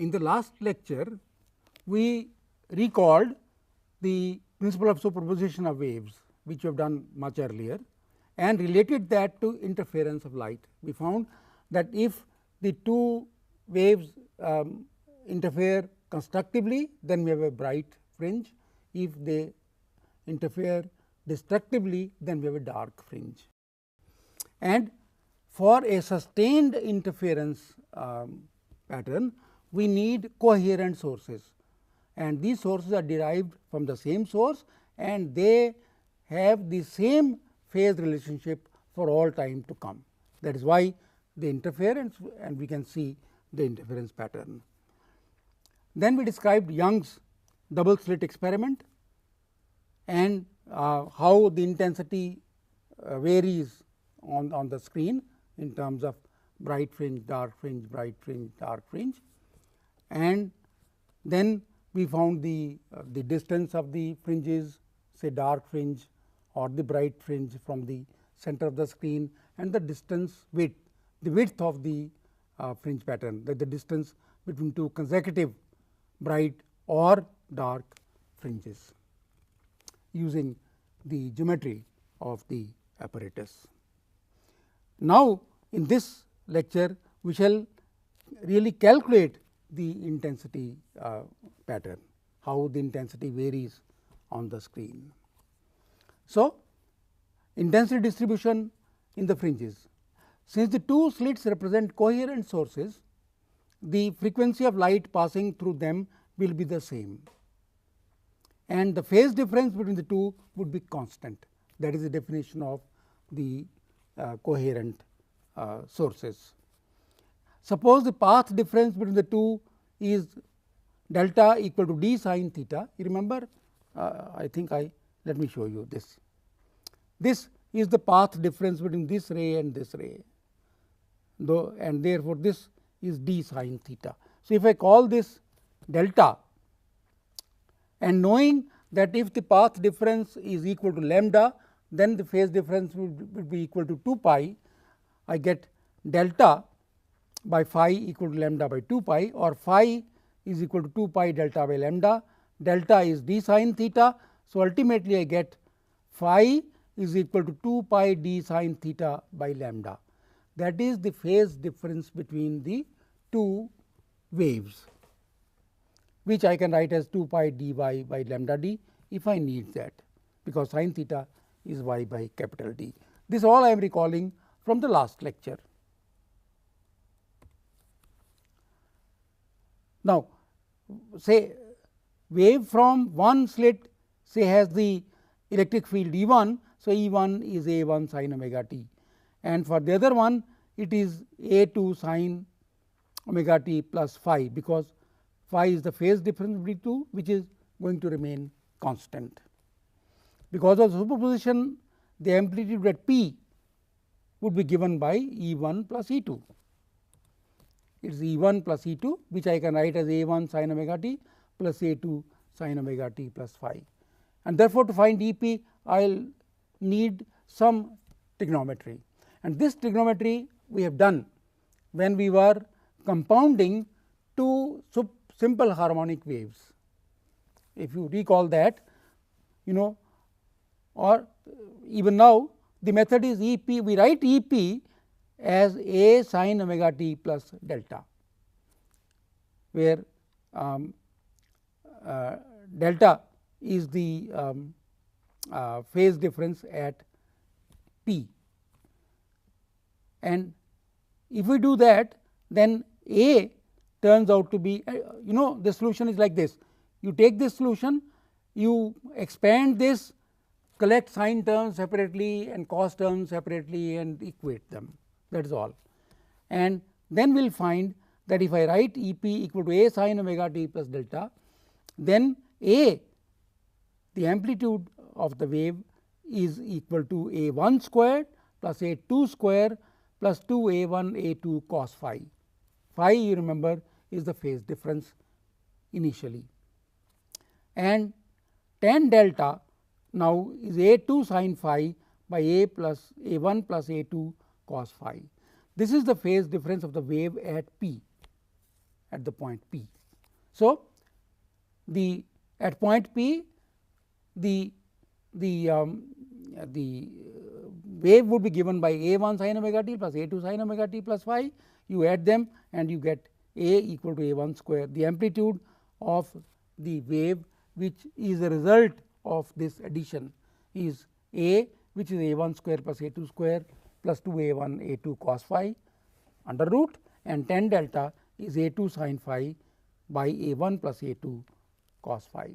In the last lecture, we recalled the principle of superposition of waves, which we have done much earlier, and related that to interference of light. We found that if the two waves interfere constructively, then we have a bright fringe. If they interfere destructively, then we have a dark fringe. And for a sustained interference pattern, we need coherent sources, and these sources are derived from the same source, and they have the same phase relationship for all time to come. That is why the interference, and we can see the interference pattern. Then we described Young's double slit experiment and how the intensity varies on the screen in terms of bright fringe, dark fringe, bright fringe, dark fringe. And then we found the distance of the fringes, say dark fringe or the bright fringe from the center of the screen, and the distance width, the width of the fringe pattern, that the distance between two consecutive bright or dark fringes using the geometry of the apparatus. Now, in this lecture, we shall really calculate the intensity pattern, how the intensity varies on the screen. So, intensity distribution in the fringes. Since the two slits represent coherent sources, the frequency of light passing through them will be the same, and the phase difference between the two would be constant. That is the definition of the coherent sources. Suppose the path difference between the two is delta equal to d sin theta. You remember, I think let me show you this. This is the path difference between this ray and this ray, though, and therefore, this is d sin theta. So, if I call this delta, and knowing that if the path difference is equal to lambda, then the phase difference would be equal to 2 pi. I get delta by phi equal to lambda by 2 pi, or phi is equal to 2 pi delta by lambda. Delta is d sin theta. So, ultimately I get phi is equal to 2 pi d sin theta by lambda. That is the phase difference between the two waves, which I can write as 2 pi dy by lambda d if I need that, because sin theta is y by capital D. This all I am recalling from the last lecture. Now, say wave from one slit, say, has the electric field E 1. So, E 1 is A 1 sin omega t, and for the other one it is A 2 sin omega t plus phi, because phi is the phase difference between two, which is going to remain constant. Because of superposition, the amplitude at P would be given by E 1 plus E 2. It is E 1 plus E 2, which I can write as A 1 sin omega t plus A 2 sin omega t plus phi. And therefore, to find E p, I will need some trigonometry, and this trigonometry we have done when we were compounding two simple harmonic waves. If you recall that, or even now, the method is E p. We write E p as A sin omega t plus delta, where delta is the phase difference at P. And if we do that, then A turns out to be, the solution is like this. You take this solution, you expand this, collect sine terms separately and cos terms separately and equate them, that is all. And then we will find that if I write E p equal to A sin omega t plus delta, then A, the amplitude of the wave, is equal to A 1 squared plus A 2 square plus 2 A 1 A 2 cos phi. Phi, you remember, is the phase difference initially, and tan delta now is A 2 sin phi by A plus A 1 plus A 2 cos phi. This is the phase difference of the wave at P, at the point P. So, at point P the wave would be given by A1 sin omega t plus A2 sin omega t plus phi. You add them and you get A equal to A1 square. The amplitude of the wave which is a result of this addition is A, which is A1 square plus A2 square plus 2A1 A2 cos phi under root, and tan delta is A2 sin phi by A1 plus A2 cos phi.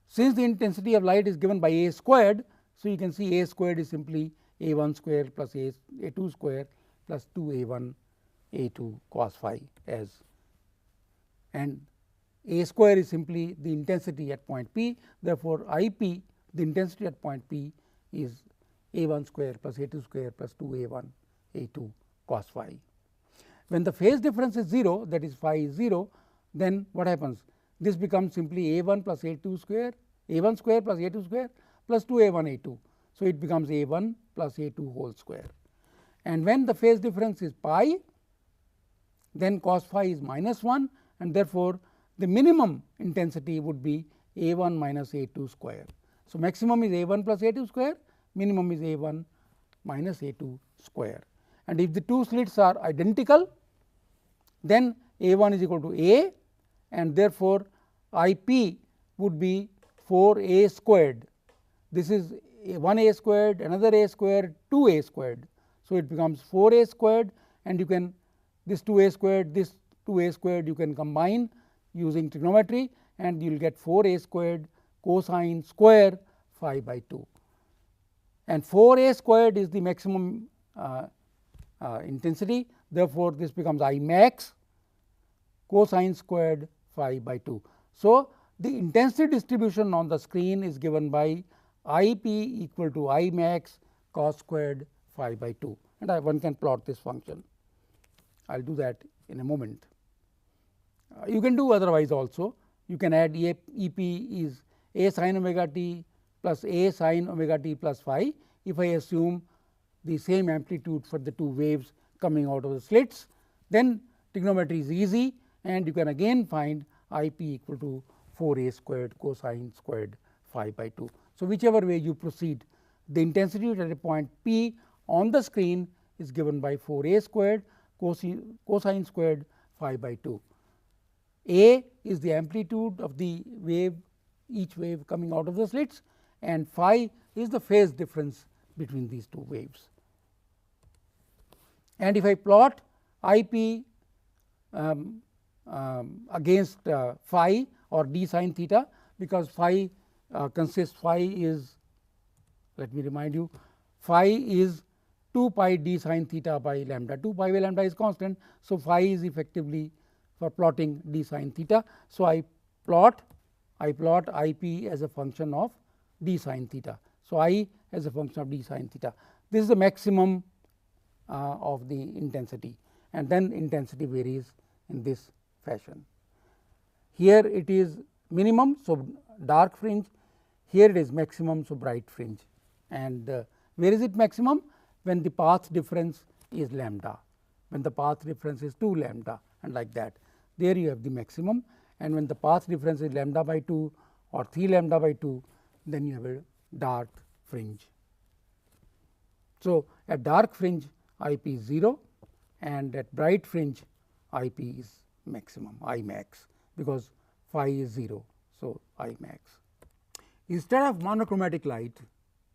Since the intensity of light is given by A squared, so you can see A squared is simply A1 square plus A2 square plus 2A1 A2 cos phi as, and A square is simply the intensity at point P. Therefore, IP, the intensity at point P, is A1 square plus A2 square plus 2A1 A2 cos phi. When the phase difference is 0, that is phi is 0, then what happens? This becomes simply A1 plus A2 square, A1 square plus A2 square plus 2A1 A2. So, it becomes A1 plus A2 whole square. And when the phase difference is pi, then cos phi is minus 1, and therefore, the minimum intensity would be A1 minus A2 square. So, maximum is A1 plus A2 square, minimum is A1 minus A2 square. And if the two slits are identical, then A1 is equal to A, and therefore, IP would be 4A squared. This is 1A squared, another A squared, 2A squared. So, it becomes 4A squared, and you can this 2A squared, this 2A squared you can combine using trigonometry, and you will get 4A squared cosine square phi by 2, and 4A squared is the maximum intensity. Therefore, this becomes I max cosine squared phi by 2. So, the intensity distribution on the screen is given by IP equal to I max cos squared phi by 2, and one can plot this function. I will do that in a moment. You can do otherwise also. You can add EP is A sin omega t plus A sin omega t plus phi, if I assume the same amplitude for the two waves coming out of the slits. Then trigonometry is easy, and you can again find IP equal to 4A squared cosine squared phi by 2. So, whichever way you proceed, the intensity at a point P on the screen is given by 4A squared cosine squared phi by 2. A is the amplitude of the wave, each wave coming out of the slits, and phi is the phase difference between these two waves. And if I plot IP against phi or d sin theta, because phi phi is, let me remind you, phi is 2 pi d sin theta by lambda. 2 pi by lambda is constant. So, phi is effectively for plotting d sin theta. So, I plot IP as a function of d sin theta. So, I as a function of d sin theta. This is the maximum of the intensity, and then intensity varies in this fashion. Here it is minimum, so dark fringe. Here it is maximum, so bright fringe. And where is it maximum? When the path difference is lambda, when the path difference is 2 lambda, and like that. There you have the maximum, and when the path difference is lambda by 2 or 3 lambda by 2, then you have a dark fringe. So, at dark fringe IP is 0, and at bright fringe IP is maximum, I max, because phi is 0. So, I max. Instead of monochromatic light,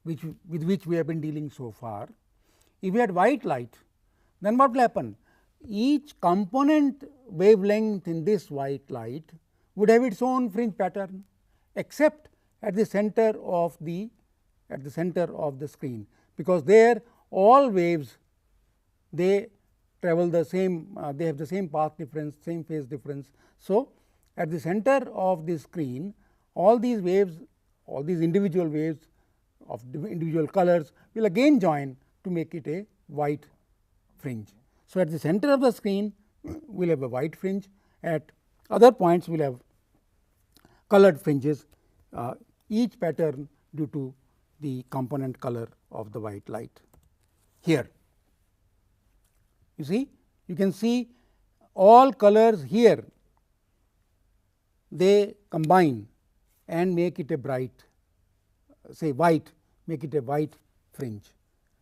with which we have been dealing so far, if we had white light, then what will happen? Each component wavelength in this white light would have its own fringe pattern, except at the center of the screen, because there all waves, they travel the same, they have the same path difference, same phase difference. So, at the center of the screen, all these waves, all these individual waves of individual colors will again join to make it a white fringe. So, at the center of the screen we will have a white fringe, at other points we will have colored fringes, each pattern due to the component color of the white light. Here you see, you can see all colors here they combine and make it a bright, say white, make it a white fringe.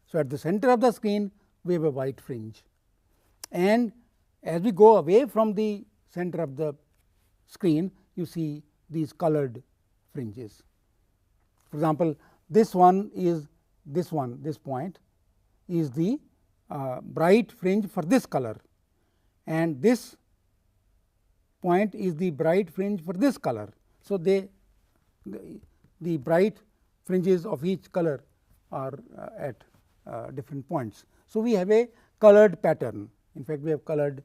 So, at the center of the screen we have a white fringe, and as we go away from the center of the screen you see these colored fringes. For example, this one is this point is the bright fringe for this color, and this point is the bright fringe for this color. So, the bright fringes of each color are at different points. So, we have a colored pattern, in fact we have colored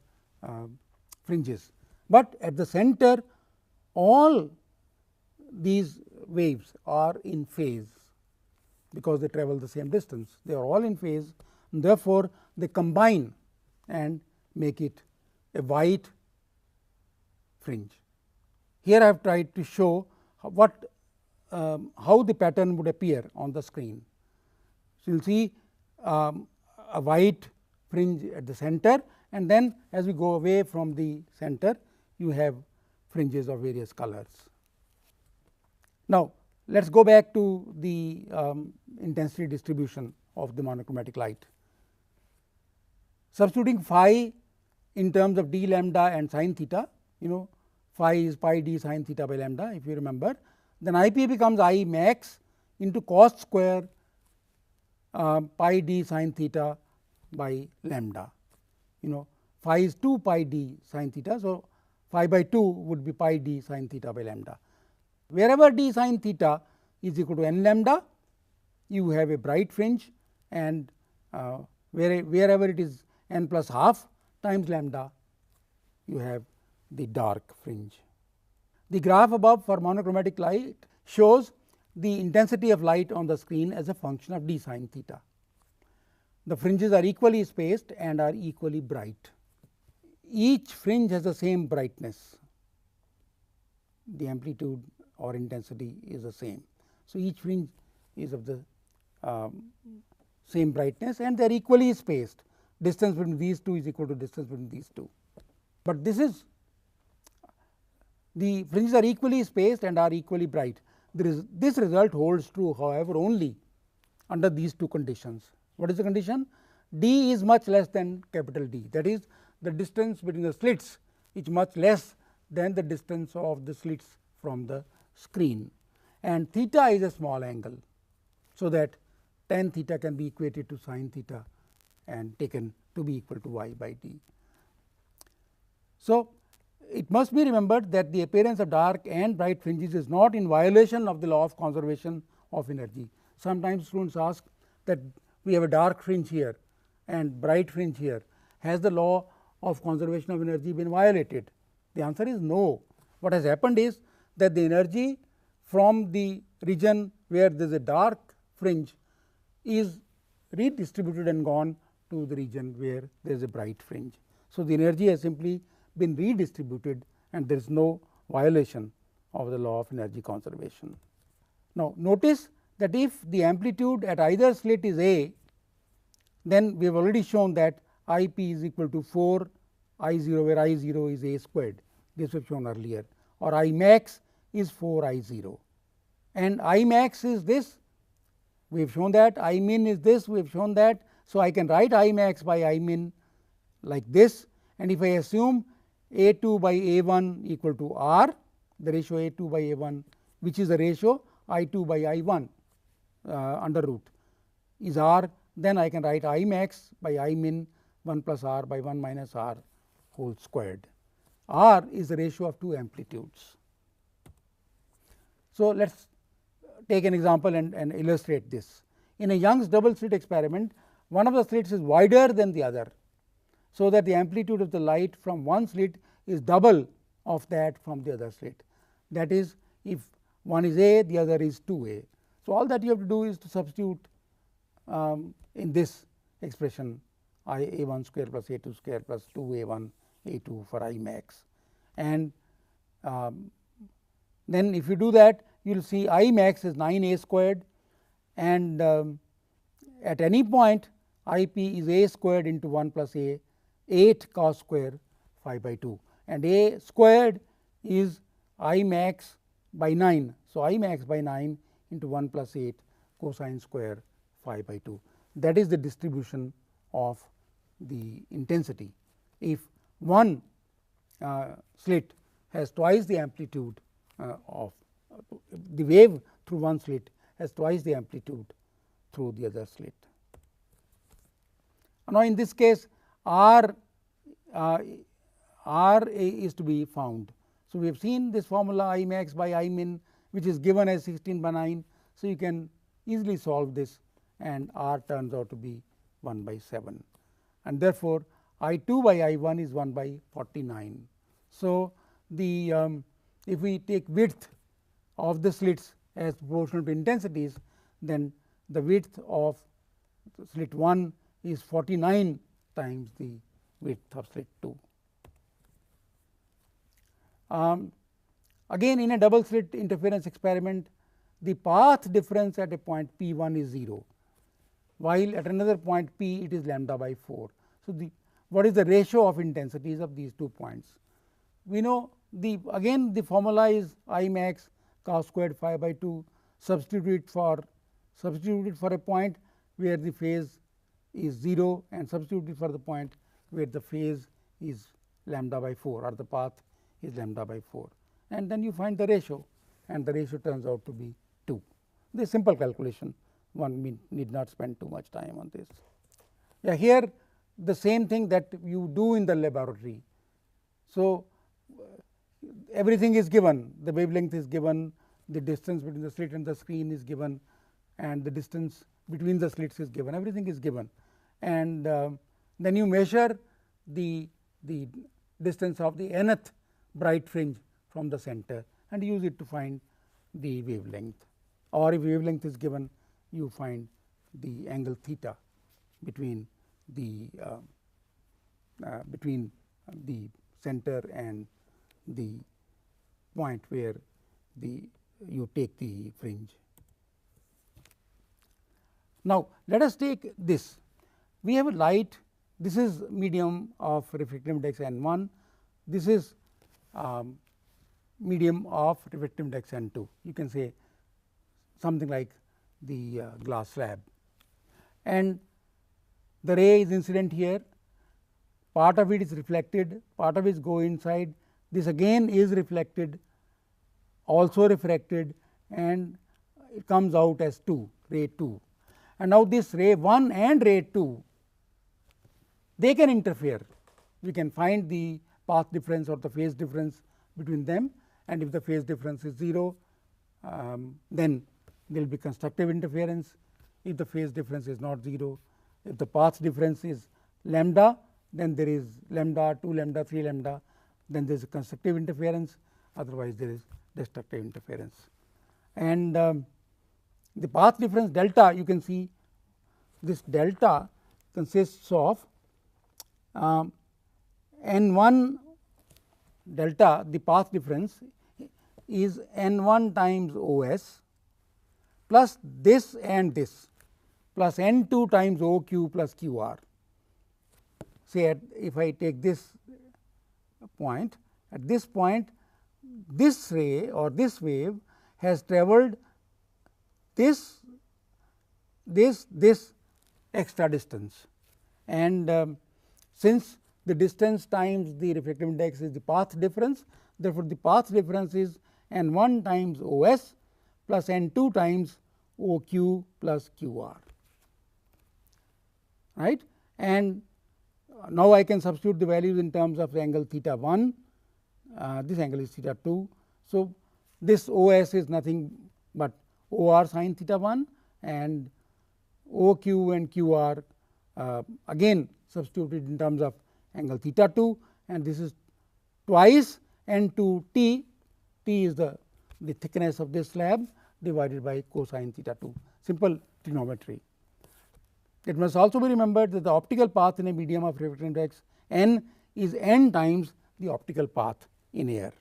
fringes, but at the center all these waves are in phase because they travel the same distance, they are all in phase, and therefore, they combine and make it a white fringe. Here I have tried to show how the pattern would appear on the screen. So, you will see a white fringe at the center, and then as we go away from the center you have fringes of various colors. Now, let us go back to the intensity distribution of the monochromatic light. Substituting phi in terms of d lambda and sin theta, phi is pi d sin theta by lambda if you remember, then I p becomes I max into cos square pi d sin theta by lambda. Phi is 2 pi d sin theta. So, phi by 2 would be pi d sin theta by lambda. Wherever d sin theta is equal to n lambda, you have a bright fringe, and wherever it is n plus half times lambda, you have the dark fringe. The graph above for monochromatic light shows the intensity of light on the screen as a function of d sin theta. The fringes are equally spaced and are equally bright. Each fringe has the same brightness, the amplitude or intensity is the same. So, each fringe is of the same brightness and they are equally spaced, distance between these two is equal to distance between these two. But this is the fringes are equally spaced and are equally bright. This result holds true, however, only under these two conditions. What is the condition? D is much less than capital D, that is, the distance between the slits is much less than the distance of the slits from the screen, and theta is a small angle. So, that tan theta can be equated to sin theta and taken to be equal to y by d. So, it must be remembered that the appearance of dark and bright fringes is not in violation of the law of conservation of energy. Sometimes students ask that we have a dark fringe here and bright fringe here, has the law of conservation of energy been violated? The answer is no. What has happened is that the energy from the region where there is a dark fringe is redistributed and gone to the region where there is a bright fringe. So, the energy has simply been redistributed and there is no violation of the law of energy conservation. Now, notice that if the amplitude at either slit is A, then we have already shown that I p is equal to 4 I 0, where I 0 is A squared, this we have shown earlier, or I max is 4 I 0, and I max is this, we have shown that, I min is this, we have shown that. So, I can write I max by I min like this, and if I assume A 2 by A 1 equal to R, the ratio A 2 by A 1, which is the ratio I 2 by I 1 under root is R, then I can write I max by I min 1 plus R by 1 minus R whole squared. R is the ratio of two amplitudes. So, let us take an example and illustrate this. In a Young's double slit experiment, one of the slits is wider than the other, so that the amplitude of the light from one slit is double of that from the other slit. That is, if one is A, the other is 2A. So, all that you have to do is to substitute in this expression I A 1 square plus A 2 square plus 2 A 1 A 2 for I max, and then if you do that, you will see I max is 9 A squared, and at any point I p is A squared into 1 plus A 8 cos square phi by 2, and A squared is I max by 9. So, I max by 9 into 1 plus 8 cosine square phi by 2. That is the distribution of the intensity. If one slit has twice the amplitude of the wave through one slit has twice the amplitude through the other slit. Now, in this case R is to be found. So, we have seen this formula I max by I min, which is given as 16 by 9. So, you can easily solve this, and R turns out to be 1 by 7, and therefore, I 2 by I 1 is 1 by 49. So, the if we take width of the slits as proportional to intensities, then the width of slit 1 is 49 times the width of slit 2. Again, in a double slit interference experiment, the path difference at a point P 1 is 0, while at another point P it is lambda by 4. So, what is the ratio of intensities of these 2 points? We know again the formula is I max cos squared phi by 2, substituted for a point where the phase is 0 and substituted for the point where the phase is lambda by 4 or the path is lambda by 4, and then you find the ratio, and the ratio turns out to be 2. This is simple calculation, one need not spend too much time on this. Yeah, here the same thing that you do in the laboratory. So, everything is given, the wavelength is given, the distance between the slit and the screen is given, and the distance between the slits is given, everything is given, and then you measure the distance of the nth bright fringe from the center and use it to find the wavelength, or if wavelength is given, you find the angle theta between the center and the point where you take the fringe. Now, let us take this. We have a light, this is medium of refractive index n1, this is medium of refractive index n2. You can say something like the glass slab, and the ray is incident here, part of it is reflected, part of it go inside, this again is reflected, also refracted, and it comes out as 2, ray 2. And now, this ray 1 and ray 2, they can interfere. We can find the path difference or the phase difference between them, and if the phase difference is 0, then there will be constructive interference. If the phase difference is not 0, if the path difference is lambda, then there is lambda, 2 lambda, 3 lambda, then there is a constructive interference, otherwise there is destructive interference. And the path difference delta, you can see this delta consists of n1 delta, the path difference is n1 times OS plus this and this plus n2 times OQ plus QR. Say if I take this point, at this point this ray or this wave has travelled this extra distance, and since the distance times the refractive index is the path difference, therefore, the path difference is n1 times OS plus n2 times OQ plus QR, right. And now, I can substitute the values in terms of the angle theta 1, this angle is theta 2. So, this OS is nothing but OR sin theta 1, and OQ and QR again substituted in terms of angle theta 2, and this is twice n2 t, t is the thickness of this slab divided by cosine theta 2, simple trigonometry. It must also be remembered that the optical path in a medium of refractive index n is n times the optical path in air.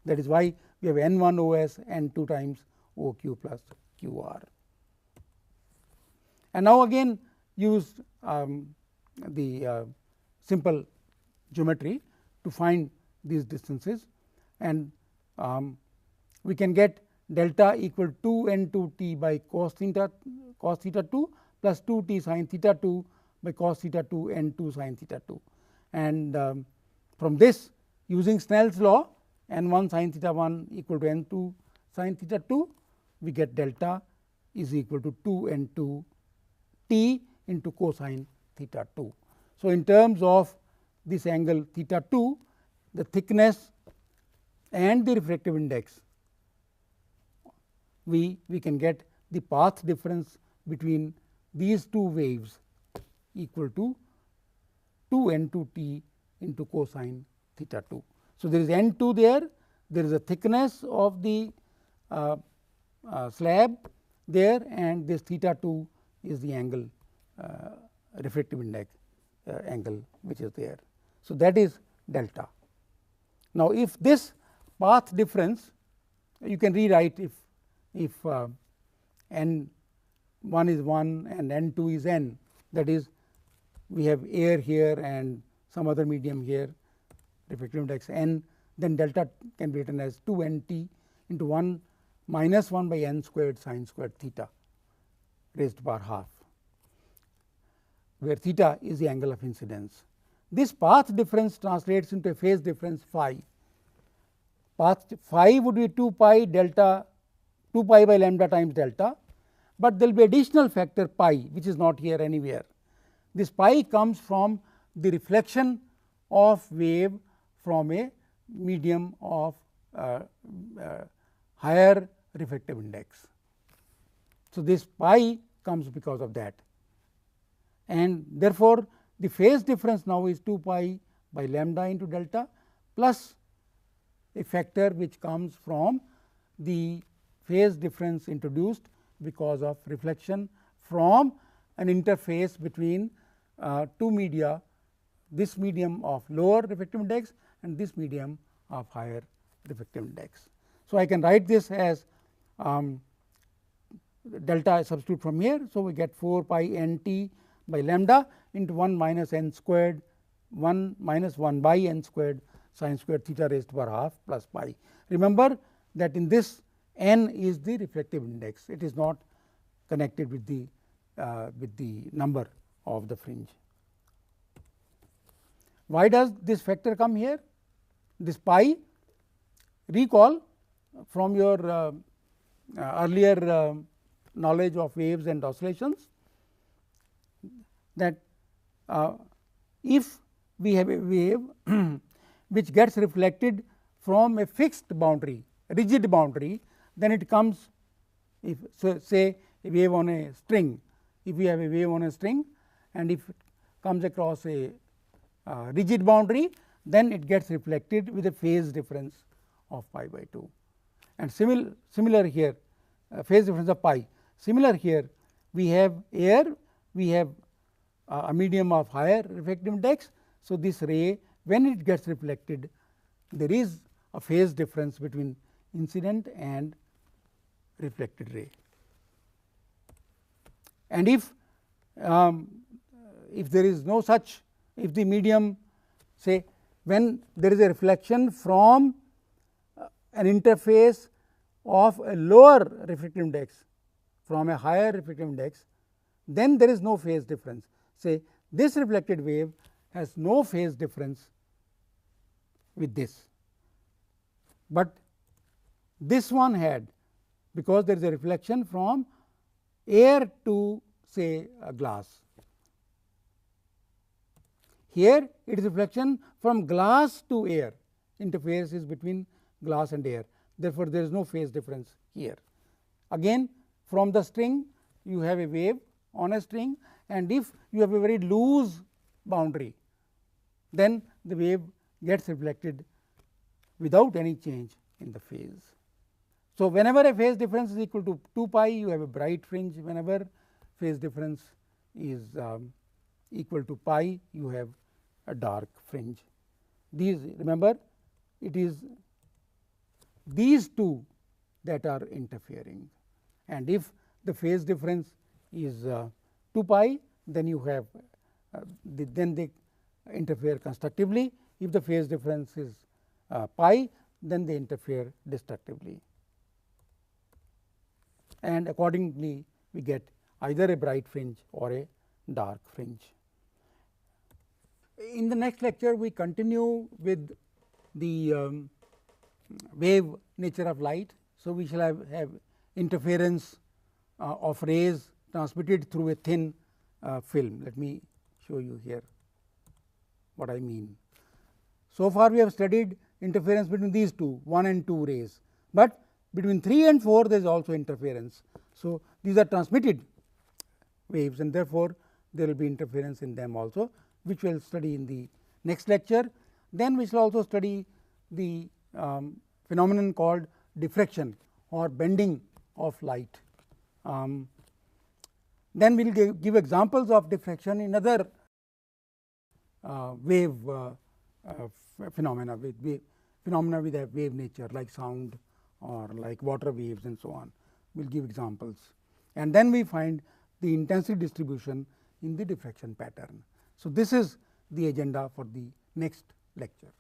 That is why we have n1 OS, n2 times OQ plus QR. And now, again use the simple geometry to find these distances, and we can get delta equal to 2n2t by cos theta 2 plus 2t sin theta 2 by cos theta 2 n2 sin theta 2. And from this, using Snell's law, n1 sin theta 1 equal to n2 sin theta 2, we get delta is equal to 2n2 t into cosine theta 2. So, in terms of this angle theta 2, the thickness and the refractive index, we can get the path difference between these two waves equal to 2n2 t into cosine theta 2. So, there is n2 there is a thickness of the slab there, and this theta 2 is the angle refractive index angle which is there. So, that is delta. Now, if this path difference, you can rewrite if n1 is 1 and n2 is n, that is, we have air here and some other medium here, refractive index n, then delta can be written as 2 n t into 1 minus 1 by n squared sin squared theta raised to power half, where theta is the angle of incidence. This path difference translates into a phase difference phi. Path phi would be 2 pi delta 2 pi by lambda times delta, but there will be additional factor pi which is not here anywhere. This pi comes from the reflection of wave from a medium of higher refractive index. So, this pi comes because of that, and therefore, the phase difference now is 2 pi by lambda into delta plus a factor which comes from the phase difference introduced because of reflection from an interface between two media, this medium of lower refractive index and this medium of higher refractive index. So, I can write this as delta substitute from here. So, we get 4 pi n t by lambda into 1 minus n squared 1 minus 1 by n squared sin squared theta raised to power half plus pi. Remember that in this n is the refractive index, it is not connected with the number of the fringe. Why does this factor come here? This pi, recall from your earlier knowledge of waves and oscillations, that if we have a wave which gets reflected from a fixed boundary, rigid boundary, then it comes, if so say a wave on a string, if we have a wave on a string and if it comes across a rigid boundary, then it gets reflected with a phase difference of pi by 2, and similar here, phase difference of pi. Similar here, we have air, we have a medium of higher refractive index. So, this ray, when it gets reflected, there is a phase difference between incident and reflected ray. And if there is no such, if the medium, say when there is a reflection from an interface of a lower refractive index from a higher refractive index, then there is no phase difference. Say this reflected wave has no phase difference with this, but this one had, because there is a reflection from air to say a glass. Here it is reflection from glass to air, interface is between glass and air, therefore, there is no phase difference here. Again, from the string you have a wave on a string, and if you have a very loose boundary, then the wave gets reflected without any change in the phase. So, whenever a phase difference is equal to 2 pi, you have a bright fringe. Whenever phase difference is equal to pi, you have a dark fringe. These, remember, it is these two that are interfering, and if the phase difference is 2 pi, then you have then interfere constructively. If the phase difference is pi, then they interfere destructively, and accordingly we get either a bright fringe or a dark fringe. In the next lecture, we continue with the wave nature of light. So, we shall have interference of rays transmitted through a thin film. Let me show you here what I mean. So far, we have studied interference between these two, 1 and 2 rays, but between 3 and 4 there is also interference. So, these are transmitted waves, and therefore, there will be interference in them also, which we will study in the next lecture. Then we shall also study the phenomenon called diffraction or bending of light. Then we will give examples of diffraction in other wave phenomena with a wave nature, like sound or like water waves and so on. We will give examples, and then we find the intensity distribution in the diffraction pattern. So, this is the agenda for the next lecture.